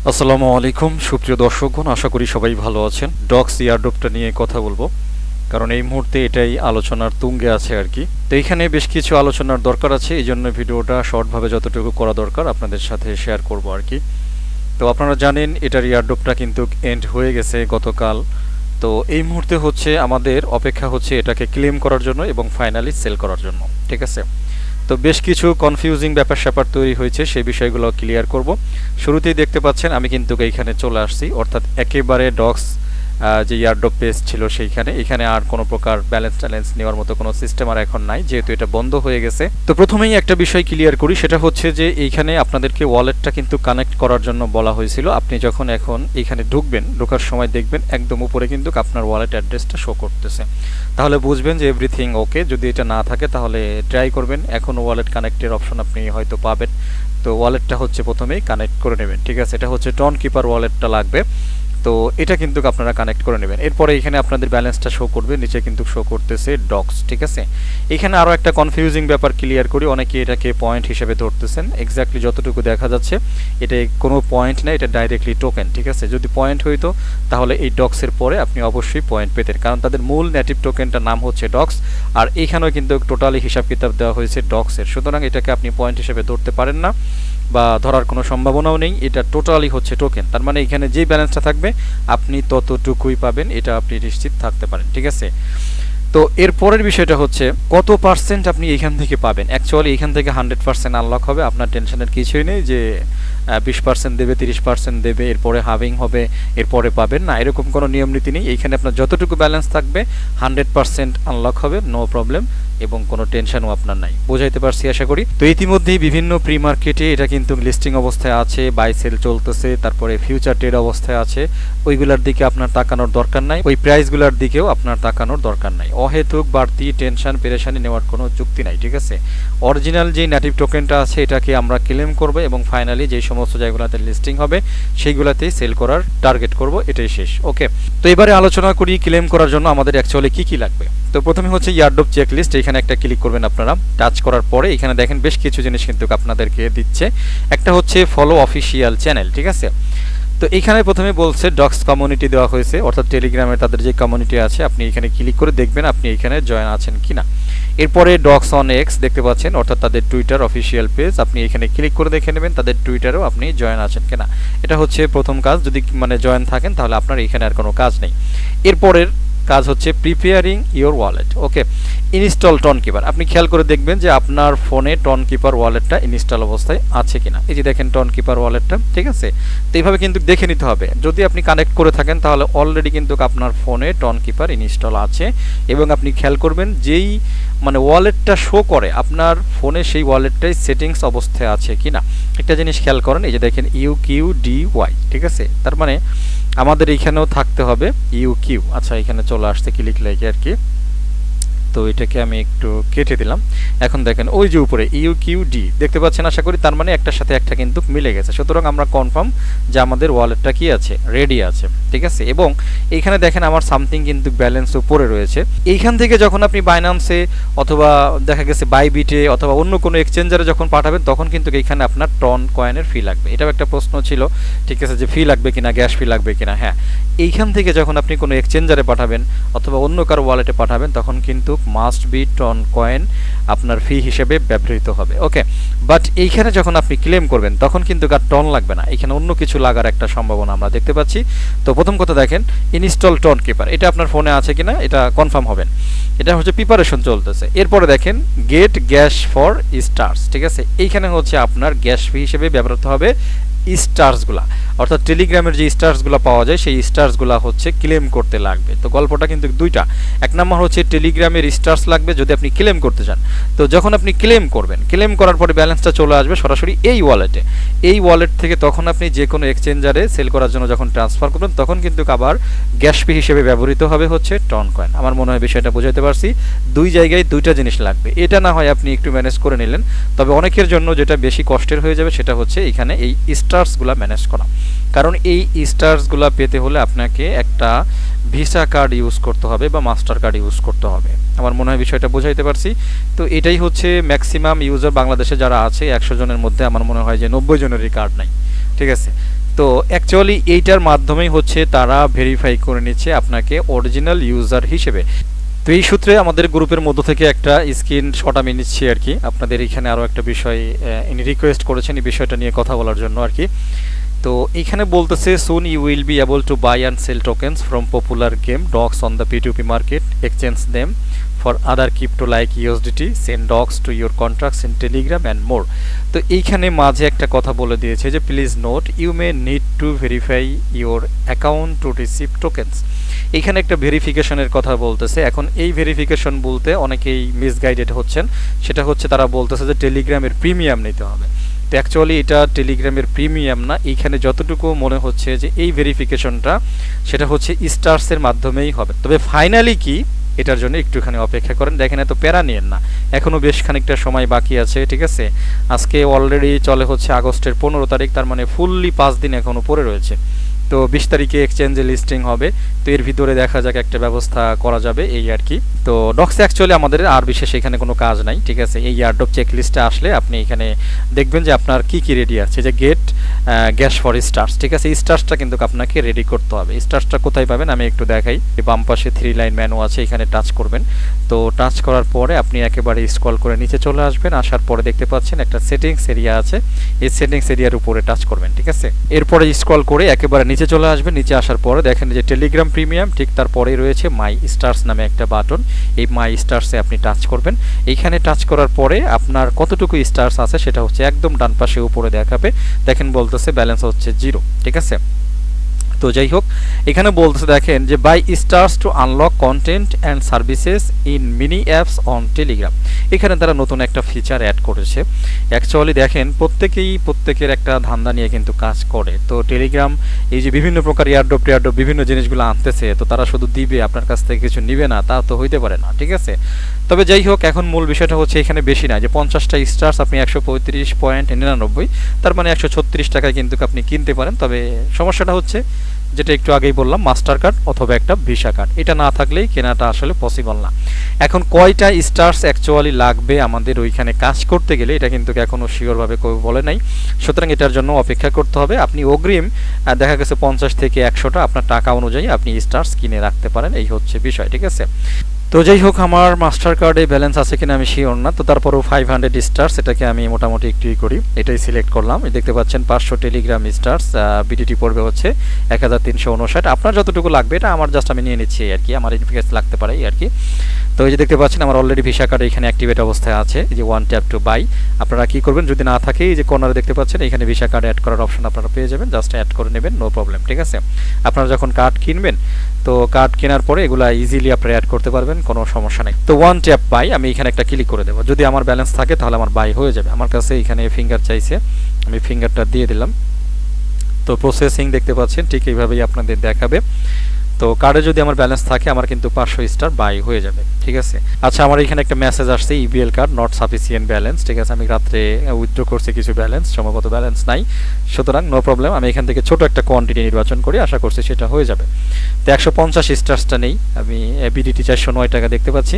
আসসালামু আলাইকুম সুপ্রিয় দর্শকগণ, আশা করি সবাই ভালো আছেন। ডক্স ইয়ারড্রপটা নিয়ে কথা বলবো, কারণ এই মুহূর্তে এটাই আলোচনার তুঙ্গে আছে আর কি। তো এখানে বেশ কিছু আলোচনার দরকার আছে, এই জন্য ভিডিওটা শর্টভাবে যতটুকু করা দরকার আপনাদের সাথে শেয়ার করব আর কি। তো আপনারা জানেন এটার ইয়ারড্রপটা কিন্তু এন্ড হয়ে গেছে গতকাল। তো এই মুহূর্তে হচ্ছে আমাদের অপেক্ষা হচ্ছে এটাকে ক্লেম করার জন্য এবং ফাইনালি সেল করার জন্য, ঠিক আছে। তো বেশ কিছু কনফিউজিং ব্যাপার স্যাপার তৈরি হয়েছে, সেই বিষয়গুলো ক্লিয়ার করব। শুরুতেই দেখতে পাচ্ছেন আমি কিন্তু এইখানে চলে আসছি, অর্থাৎ একেবারে ডক্স যে ইয়ারড্রপ পেজ ছিল সেইখানে। এখানে আর কোনো প্রকার ব্যালেন্স ট্যালেন্স নেওয়ার মতো কোনো সিস্টেম আর এখন নাই, যেহেতু এটা বন্ধ হয়ে গেছে। তো প্রথমেই একটা বিষয় ক্লিয়ার করি, সেটা হচ্ছে যে এইখানে আপনাদেরকে ওয়ালেটটা কিন্তু কানেক্ট করার জন্য বলা হয়েছিল। আপনি যখন এখন এইখানে ঢুকবেন, ঢোকার সময় দেখবেন একদম উপরে কিন্তু আপনার ওয়ালেট অ্যাড্রেসটা শো করতেছে, তাহলে বুঝবেন যে এভরিথিং ওকে। যদি এটা না থাকে তাহলে ট্রাই করবেন, এখন ওয়ালেট কানেক্টের অপশন আপনি হয়তো পাবেন। তো ওয়ালেটটা হচ্ছে প্রথমেই কানেক্ট করে নেবেন, ঠিক আছে। এটা হচ্ছে টন কিপার ওয়ালেটটা লাগবে, তো এটা কিন্তু আপনারা কানেক্ট করে নেবেন। এরপরে এখানে আপনাদের ব্যালেন্সটা শো করবে, নিচে কিন্তু শো করতেছে ডক্স, ঠিক আছে। এখানে আরও একটা কনফিউজিং ব্যাপার ক্লিয়ার করি, অনেকে এটাকে পয়েন্ট হিসেবে ধরতেছেন। এক্স্যাক্টলি যতটুকু দেখা যাচ্ছে এটা কোনো পয়েন্ট না, এটা ডাইরেক্টলি টোকেন, ঠিক আছে। যদি পয়েন্ট হইতো তাহলে এই ডক্সের পরে আপনি অবশ্যই পয়েন্ট পেতেন, কারণ তাদের মূল নেটিভ টোকেনটার নাম হচ্ছে ডক্স, আর এইখানেও কিন্তু টোটালি হিসাব কিতাব দেওয়া হয়েছে ডক্সের। সুতরাং এটাকে আপনি পয়েন্ট হিসেবে ধরতে পারেন না বা ধরার কোনো সম্ভাবনাও নেই, এটা টোটালি হচ্ছে টোকেন। তার মানে এখানে যে ব্যালেন্সটা থাকবে আপনি ততটুকুই পাবেন, এটা আপনি নিশ্চিত থাকতে পারেন, ঠিক আছে। তো এর পরের বিষয়টা হচ্ছে কত পার্সেন্ট আপনি এখান থেকে পাবেন। অ্যাকচুয়ালি এখান থেকে 100% আনলক হবে, আপনার টেনশনের কিছুই নেই যে 20% দেবে, 30% দেবে, এরপরে হাভিং হবে, এরপরে পাবেন না, এরকম কোনো নিয়ম নীতি নেই। এইখানে আপনার যতটুকু ব্যালেন্স থাকবে 100% আনলক হবে, নো প্রবলেম, এবং কোনো টেনশনও আপনার নাই। বোঝাইতে পারছি আশা করি। তো ইতিমধ্যেই বিভিন্ন প্রি মার্কেটে এটা কিন্তু লিস্টিং অবস্থায় আছে, বাই সেল চলতেছে, তারপরে ফিউচার ট্রেড অবস্থায় আছে। ওইগুলোর দিকে আপনার তাকানোর দরকার নাই, ওই প্রাইসগুলোর দিকেও আপনার তাকানোর দরকার নাই। অহেতুক বাড়তি টেনশন পেরেশানি নেওয়ার কোনো যুক্তি নাই, ঠিক আছে। অরিজিনাল যে নেটিভ টোকেনটা আছে এটাকে আমরা ক্লেম করব এবং ফাইনালি যেই সমস্ত জায়গাগুলোতে লিস্টিং হবে সেইগুলোতেই সেল করার টার্গেট করব, এটাই শেষ। ওকে, তো এবারে আলোচনা করি ক্লেম করার জন্য আমাদের অ্যাকচুয়ালি কি কি লাগবে। তো প্রথমে হচ্ছে ইয়ারড্রপ চেকলিস্ট, এখানে একটা ক্লিক করবেন আপনারা। টাচ করার পরে এখানে দেখেন বেশ কিছু জিনিস কিন্তু আপনাদেরকে দিচ্ছে। একটা হচ্ছে ফলো অফিসিয়াল চ্যানেল, ঠিক আছে। তো এখানে প্রথমে বলছে ডক্স কমিউনিটি দেওয়া হয়েছে, অর্থাৎ টেলিগ্রামের তাদের যে কমিউনিটি আছে আপনি এখানে ক্লিক করে দেখবেন আপনি এখানে জয়েন আছেন কিনা। এরপরে ডক্স অন এক্স দেখতে পাচ্ছেন, অর্থাৎ তাদের টুইটার অফিসিয়াল পেজ, আপনি এখানে ক্লিক করে দেখে নেবেন তাদের টুইটারেও আপনি জয়েন আছেন কিনা। এটা হচ্ছে প্রথম কাজ, যদি জয়েন থাকেন তাহলে আপনার এখানে আর কোনো কাজ নেই। এরপরের কাজ হচ্ছে preparing your wallet. Okay, install Tonkeeper, আপনি খেয়াল করে দেখবেন যে আপনার ফোনে টন কিপার ওয়ালেটটা ইনস্টল অবস্থায় আছে কিনা। এই যে দেখেন টন কিপার ওয়ালেটটা, ঠিক আছে। তো এইভাবে কিন্তু দেখে নিতে হবে, যদি আপনি কানেক্ট করে থাকেন তাহলে অলরেডি কিন্তু আপনার ফোনে টন কিপার ইনস্টল আছে, এবং আপনি খেয়াল করবেন যেই ওয়ালেটটা শো করে আপনার ফোনে সেই ওয়ালেটটাই সেটিংস অবস্থায় আছে কিনা। একটা জিনিস খেয়াল করেন, এই যে দেখেন UQDY, ঠিক আছে। তার মানে আমাদের এইখানেও থাকতে হবে UQ। আচ্ছা, এখানে চলে আসতে ক্লিক লাগে আর কি। তো এটাকে আমি একটু কেটে দিলাম। এখন দেখেন ওই যে উপরে UQD দেখতে পাচ্ছেন আশা করি, তার মানে একটার সাথে একটা কিন্তু মিলে গেছে। সুতরাং আমরা কনফার্ম যে আমাদের ওয়ালেটটা কি আছে, রেডি আছে, ঠিক আছে। এবং এইখানে দেখেন আমার সামথিং কিন্তু ব্যালেন্স উপরে রয়েছে। এইখান থেকে যখন আপনি বাইন্যান্সে অথবা দেখা গেছে বাইবিটে অথবা অন্য কোনো এক্সচেঞ্জারে যখন পাঠাবেন তখন কিন্তু এইখানে আপনার টন কয়েনের ফি লাগবে। এটাও একটা প্রশ্ন ছিল, ঠিক আছে, যে ফি লাগবে কিনা, গ্যাস ফি লাগবে কিনা। হ্যাঁ, এইখান থেকে যখন আপনি কোনো এক্সচেঞ্জারে পাঠাবেন অথবা অন্য কারো ওয়ালেটে পাঠাবেন তখন কিন্তু মাস্ট বি টন কয়েন আপনার ফি হিসেবে ব্যবহৃত হবে। ওকে, বাট এইখানে যখন আপনি ক্লেম করবেন তখন কিন্তু আর টন লাগবে না, এখানে অন্য কিছু লাগার একটা সম্ভাবনা আমরা দেখতে পাচ্ছি। তো প্রথম কথা দেখেন ইনস্টল টন কিপার, এটা আপনার ফোনে আছে কিনা এটা কনফার্ম হবেন, এটা হচ্ছে প্রিপারেশন চলতেছে। এরপরে দেখেন গেট গ্যাস ফর স্টার্স, ঠিক আছে। এইখানে হচ্ছে আপনার গ্যাস ফি হিসেবে ব্যবহৃত হবে স্টার্সগুলা, অর্থাৎ টেলিগ্রামের যে স্টার্সগুলো পাওয়া যায় সেই স্টার্সগুলো হচ্ছে ক্লেম করতে লাগবে। তো গল্পটা কিন্তু দুইটা, এক নম্বর হচ্ছে টেলিগ্রামের স্টার্স লাগবে যদি আপনি ক্লেম করতে চান। তো যখন আপনি ক্লেম করবেন, ক্লেম করার পরে ব্যালেন্সটা চলে আসবে সরাসরি এই ওয়ালেটে। এই ওয়ালেট থেকে তখন আপনি যে কোনো এক্সচেঞ্জারে সেল করার জন্য যখন ট্রান্সফার করবেন তখন কিন্তু আবার গ্যাস ফি হিসেবে ব্যবহৃত হবে হচ্ছে টন কয়েন। আমার মনে হয় বিষয়টা বোঝাতে পারছি, দুই জায়গায় দুইটা জিনিস লাগবে। এটা না হয় আপনি একটু ম্যানেজ করে নিলেন, তবে অনেকের জন্য যেটা বেশি কষ্টের হয়ে যাবে সেটা হচ্ছে এখানে এই স্টার্সগুলো ম্যানেজ করা। কারণ এই স্টার্সগুলো পেতে হলে আপনাকে একটা ভিসা কার্ড ইউজ করতে হবে বা মাস্টার কার্ড ইউজ করতে হবে। আমার মনে হয় বিষয়টা বোঝাইতে পারছি। তো এটাই হচ্ছে ম্যাক্সিমাম ইউজার বাংলাদেশে যারা আছে 100 জনের মধ্যে আমার মনে হয় যে 90 জনেরই কার্ড নাই, ঠিক আছে। তো অ্যাকচুয়ালি এইটার মাধ্যমেই হচ্ছে তারা ভেরিফাই করে নিচ্ছে আপনাকে অরিজিনাল ইউজার হিসেবে। তো এই সূত্রে আমাদের গ্রুপের মধ্য থেকে একটা স্ক্রিনশট আমি নিচ্ছি আর কি, আপনাদের এখানে আরও একটা বিষয় ইনি রিকোয়েস্ট করেছেন এই বিষয়টা নিয়ে কথা বলার জন্য আর কি। তো এখানে বলতেছে soon you will be able to buy and sell tokens from popular game dogs on the P2P market, exchange them for other crypto like USDT, send dogs to your contracts in Telegram and more. তো এইখানে মাঝে একটা কথা বলে দিয়েছে যে please note you may need to verify your account to receive tokens. এইখানে একটা ভেরিফিকেশনের কথা বলতেছে। এখন এই ভেরিফিকেশন বলতে অনেকেই মিসগাইডেড হচ্ছেন, সেটা হচ্ছে তারা বলতেছে যে টেলিগ্রামের প্রিমিয়াম নিতে হবে। তো অ্যাকচুয়ালি এটা টেলিগ্রামের প্রিমিয়াম না, এইখানে যতটুকু মনে হচ্ছে যে এই ভেরিফিকেশনটা সেটা হচ্ছে স্টার্সের মাধ্যমেই হবে। তবে ফাইনালি কি এটার জন্য একটুখানি অপেক্ষা করেন, দেখেন এত প্যারা নিয়েন না, এখনও বেশ খানিকটা সময় বাকি আছে, ঠিক আছে। আজকে অলরেডি চলে হচ্ছে আগস্টের 15 তারিখ, তার মানে ফুললি 5 দিন এখনও পড়ে রয়েছে। তো 20 তারিখে এক্সচেঞ্জে লিস্টিং হবে, তো এর ভিতরে দেখা যাক একটা ব্যবস্থা করা যাবে এই আর কি। তো ডক্সে অ্যাকচুয়ালি আমাদের আর বিশেষ এখানে কোনো কাজ নাই, ঠিক আছে। এই এয়ারড্রপ চেক লিস্টে আসলে আপনি এখানে দেখবেন যে আপনার কি কি রেডি আছে, যে গেট গ্যাস ফর স্টার্স, ঠিক আছে। এই স্টার্সটা কিন্তু আপনাকে রেডি করতে হবে। স্টার্সটা কোথায় পাবেন আমি একটু দেখাই। বাম পাশে 3 লাইন মেনু আছে, এখানে টাচ করবেন। তো টাচ করার পরে আপনি একেবারে স্ক্রল করে নিচে চলে আসবেন, আসার পরে দেখতে পাচ্ছেন একটা সেটিংস এরিয়া আছে, এই সেটিংস এরিয়ার উপরে টাচ করবেন, ঠিক আছে। এরপরে স্ক্রল করে একেবারে নিচে চলে আসবেন, নিচে আসার পরে দেখেন যে টেলিগ্রাম প্রিমিয়াম, ঠিক তারপরেই রয়েছে মাই স্টার্স নামে একটা বাটন। এই মাই স্টার্সে আপনি টাচ করবেন। এইখানে টাচ করার পরে আপনার কতটুকু স্টার্স আছে সেটা হচ্ছে একদম ডান পাশে উপরে দেখাবে, দেখেন বলতেছে ব্যালেন্স হচ্ছে 0, ঠিক আছে। তো যাই হোক, এখানে বলতেছে দেখেন যে buy stars to unlock content and services in mini apps on Telegram. এখানে তারা নতুন একটা ফিচার অ্যাড করেছে। অ্যাকচুয়ালি দেখেন প্রত্যেকের একটা ধান্দা নিয়ে কিন্তু কাজ করে। তো টেলিগ্রাম এই যে বিভিন্ন প্রকার এয়ারড্রপ বিভিন্ন জিনিসগুলো আনতেছে, তো তারা শুধু দিবে আপনার কাছ থেকে কিছু নিবে না, তা তো হইতে পারে না, ঠিক আছে। তবে যাই হোক, এখন মূল বিষয়টা হচ্ছে এখানে বেশি না, যে 50টা স্টার্স আপনি 135.99, তার মানে 136 টাকায় কিন্তু আপনি কিনতে পারেন। তবে সমস্যাটা হচ্ছে যেটা একটু আগেই বললাম, মাস্টার কার্ড অথবা একটা ভিসা কার্ড, এটা না থাকলেই কেনাটা আসলে পসিবল না। এখন কয়টা স্টার্স অ্যাকচুয়ালি লাগবে আমাদের ওইখানে কাজ করতে গেলে, এটা কিন্তু এখনও শিওরভাবে কেউ বলে নাই। সুতরাং এটার জন্য অপেক্ষা করতে হবে। আপনি অগ্রিম দেখা গেছে 50 থেকে 100টা আপনার টাকা অনুযায়ী আপনি স্টার্স কিনে রাখতে পারেন, এই হচ্ছে বিষয়, ঠিক আছে। তো যাই হোক, আমার মাস্টার কার্ডে ব্যালেন্স আছে কিনা আমি শিওর না, তো তারপরেও 500 স্টার্স এটাকে আমি মোটামুটি একটু করি, এটাই সিলেক্ট করলাম। দেখতে পাচ্ছেন 500 টেলিগ্রাম স্টার্স, বিডিটি পড়বে হচ্ছে 1359। আপনার যতটুকু লাগবে এটা আমার জাস্ট আমি নিয়ে নিচ্ছি আর কি, আমার ইনফিকেস লাগতে পারে আর কি। তো এই যে দেখতে পাচ্ছেন আমার অলরেডি ভিসা কার্ড এখানে অ্যাক্টিভেট অবস্থায় আছে, এই যে 1 ট্যাপ টু বাই। আপনারা কি করবেন, যদি না থাকে এই যে কর্নারে দেখতে পাচ্ছেন এখানে ভিসা কার্ড অ্যাড করার অপশন আপনারা পেয়ে যাবেন, জাস্ট অ্যাড করে নেবেন, নো প্রবলেম, ঠিক আছে। আপনারা যখন কার্ড কিনবেন, তো কার্ড কেনার পরে এগুলা ইজিলি আপনারা অ্যাড করতে পারবেন, কোনো সমস্যা নেই। তো 1 ট্যাপ বাই, আমি এখানে একটা ক্লিক করে দেবো। যদি আমার ব্যালেন্স থাকে তাহলে আমার বাই হয়ে যাবে। আমার কাছে এখানে ফিঙ্গার চাইছে, আমি ফিঙ্গারটা দিয়ে দিলাম। তো প্রসেসিং দেখতে পাচ্ছেন, ঠিক এইভাবেই আপনাদের দেখাবে। তো কার্ডে যদি আমার ব্যালেন্স থাকে আমার কিন্তু 500 স্টার বাই হয়ে যাবে, ঠিক আছে। আচ্ছা, আমার এখানে একটা মেসেজ আসছে, EBL card not sufficient balance, ঠিক আছে। আমি রাত্রে উইথড্র করছি কিছু ব্যালেন্স, সম্ভবত ব্যালেন্স নাই, সুতরাং নো প্রবলেম। আমি এখান থেকে ছোট একটা কোয়ান্টিটি নির্বাচন করি, আশা করছি সেটা হয়ে যাবে। তো 150 স্টার্সটা নেই, আমি বিডিটি 409 টাকা দেখতে পাচ্ছি।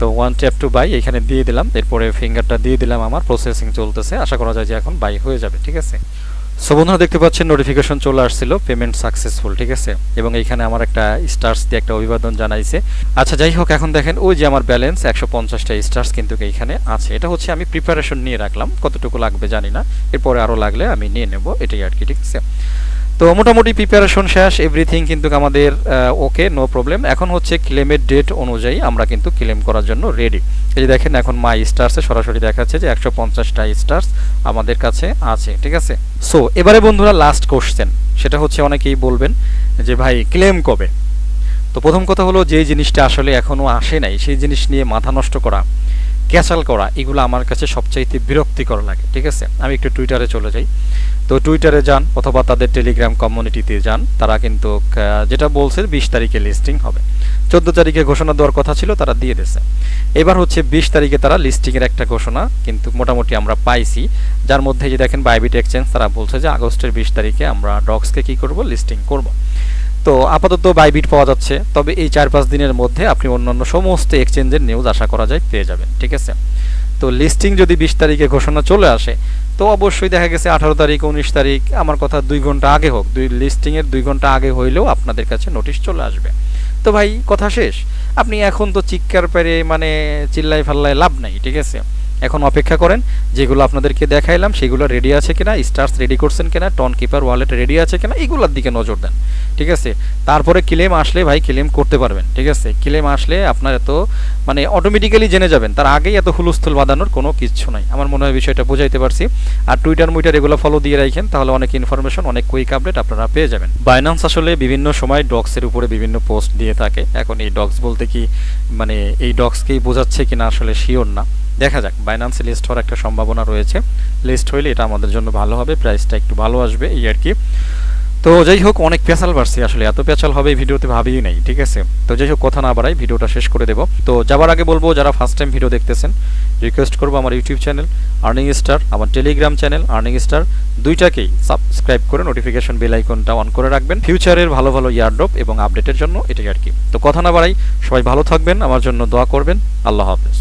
তো 1 ট্যাপ টু বাই এখানে দিয়ে দিলাম, এরপরে ফিঙ্গারটা দিয়ে দিলাম, আমার প্রসেসিং চলতেছে, আশা করা যায় যে এখন বাই হয়ে যাবে, ঠিক আছে। সো বন্ধুরা দেখতে পাচ্ছেন নোটিফিকেশন চলে আসছিল পেমেন্ট সাকসেসফুল, ঠিক আছে। এবং এইখানে আমার একটা স্টার্স দিয়ে একটা অভিবাদন জানাইছে। আচ্ছা যাই হোক, এখন দেখেন ওই যে আমার ব্যালেন্স 150টা স্টার্স কিন্তু এইখানে আছে। এটা হচ্ছে আমি প্রিপারেশন নিয়ে রাখলাম, কতটুকু লাগবে জানি না, এরপরে আরও লাগলে আমি নিয়ে নেব, এটাই আর কি, ঠিক আছে। তো মোটামুটি প্রিপারেশন শেষ, এভরিথিং কিন্তু আমাদের ওকে, নো প্রবলেম। এখন হচ্ছে ক্লেমের ডেট অনুযায়ী আমরা কিন্তু ক্লেম করার জন্য রেডি। এই যে দেখেন এখন মাই স্টার্সে সরাসরি দেখাচ্ছে যে 150টা স্টার্স আমাদের কাছে আছে, ঠিক আছে। সো এবারে বন্ধুরা লাস্ট কোশ্চেন, সেটা হচ্ছে অনেকেই বলবেন যে ভাই ক্লেম কবে। তো প্রথম কথা হলো, যে জিনিসটা আসলে এখনও আসে নাই সেই জিনিস নিয়ে মাথা নষ্ট করা, ক্যাচাল করা, এগুলো আমার কাছে সবচাইতে বিরক্তিকর লাগে, ঠিক আছে। আমি একটু টুইটারে চলে যাই। তো টুইটারে যান অথবা তাদের টেলিগ্রাম কমিউনিটিতে যান, তারা কিন্তু যেটা বলছে 20 তারিখে লিস্টিং হবে, 14 তারিখে ঘোষণা দেওয়ার কথা ছিল, তারা দিয়ে দিয়েছে। এবার হচ্ছে 20 তারিখে তারা লিস্টিংয়ের একটা ঘোষণা কিন্তু মোটামুটি আমরা পাইছি, যার মধ্যে যে দেখেন বাইবিট এক্সচেঞ্জ তারা বলছে যে আগস্টের 20 তারিখে আমরা ডক্সকে কি করব, লিস্টিং করব। তো আপাতত বাইবিট পাওয়া যাচ্ছে, তবে এই 4-5 দিনের মধ্যে আপনি অন্যান্য সমস্ত এক্সচেঞ্জের নিউজ আশা করা যায় পেয়ে যাবেন, ঠিক আছে। তো লিস্টিং যদি 20 তারিখে ঘোষণা চলে আসে, তো অবশ্যই দেখা গেছে 18 তারিখ 19 তারিখ, আমার কথা 2 ঘন্টা আগে হোক, লিস্টিংয়ের 2 ঘন্টা আগে হইলেও আপনাদের কাছে নোটিশ চলে আসবে। তো ভাই কথা শেষ, আপনি এখন তো চিৎকার পেরে মানে চিল্লাই ফাল্লায় লাভ নাই, ঠিক আছে? এখন অপেক্ষা করেন, যেগুলো আপনাদেরকে দেখাইলাম সেগুলো রেডি আছে কিনা, স্টার্স রেডি করছেন কিনা, টন কিপার ওয়ালেট রেডি আছে কিনা, এগুলোর দিকে নজর দেন, ঠিক আছে? তারপরে ক্লেম আসলে ভাই ক্লেম করতে পারবেন, ঠিক আছে? ক্লেম আসলে আপনার এত মানে অটোমেটিক্যালি জেনে যাবেন, তার আগেই এত হুলস্থুল বাঁধানোর কোনো কিছু নাই। আমার মনে হয় বিষয়টা বোঝাইতে পারছি। আর টুইটার মুইটার এগুলো ফলো দিয়ে রাখেন, তাহলে অনেক ইনফরমেশন, অনেক কুইক আপডেট আপনারা পেয়ে যাবেন। বাইন্যান্স আসলে বিভিন্ন সময় ডক্সের উপরে বিভিন্ন পোস্ট দিয়ে থাকে। এখন এই ডক্স বলতে কি মানে এই ডক্সকেই বোঝাচ্ছে কিনা আসলে শিওর না, দেখা যাক। বাইন্যান্সে লিস্ট হওয়ার একটা সম্ভাবনা রয়েছে, লিস্ট হইলে এটা আমাদের জন্য ভালো হবে, প্রাইসটা একটু ভালো আসবে এই আর কি। তো যাই হোক, অনেক পেঁচাল বাড়ছে, আসলে এত পেঁচাল হবে এই ভিডিওতে ভাবিই নাই, ঠিক আছে? তো যাই হোক, কথা না বাড়াই ভিডিওটা শেষ করে দেব। তো যাবার আগে বলবো, যারা ফার্স্ট টাইম ভিডিও দেখতেছেন, রিকোয়েস্ট করবো আমার ইউটিউব চ্যানেল আর্নিং স্টার, আমার টেলিগ্রাম চ্যানেল আর্নিং স্টার, দুইটাকেই সাবস্ক্রাইব করে নোটিফিকেশন বেল আইকনটা অন করে রাখবেন ফিউচারের ভালো ভালো ইয়ারড্রপ এবং আপডেটের জন্য, এটাই আর কি। তো কথা না বাড়াই, সবাই ভালো থাকবেন, আমার জন্য দোয়া করবেন। আল্লাহ হাফেজ।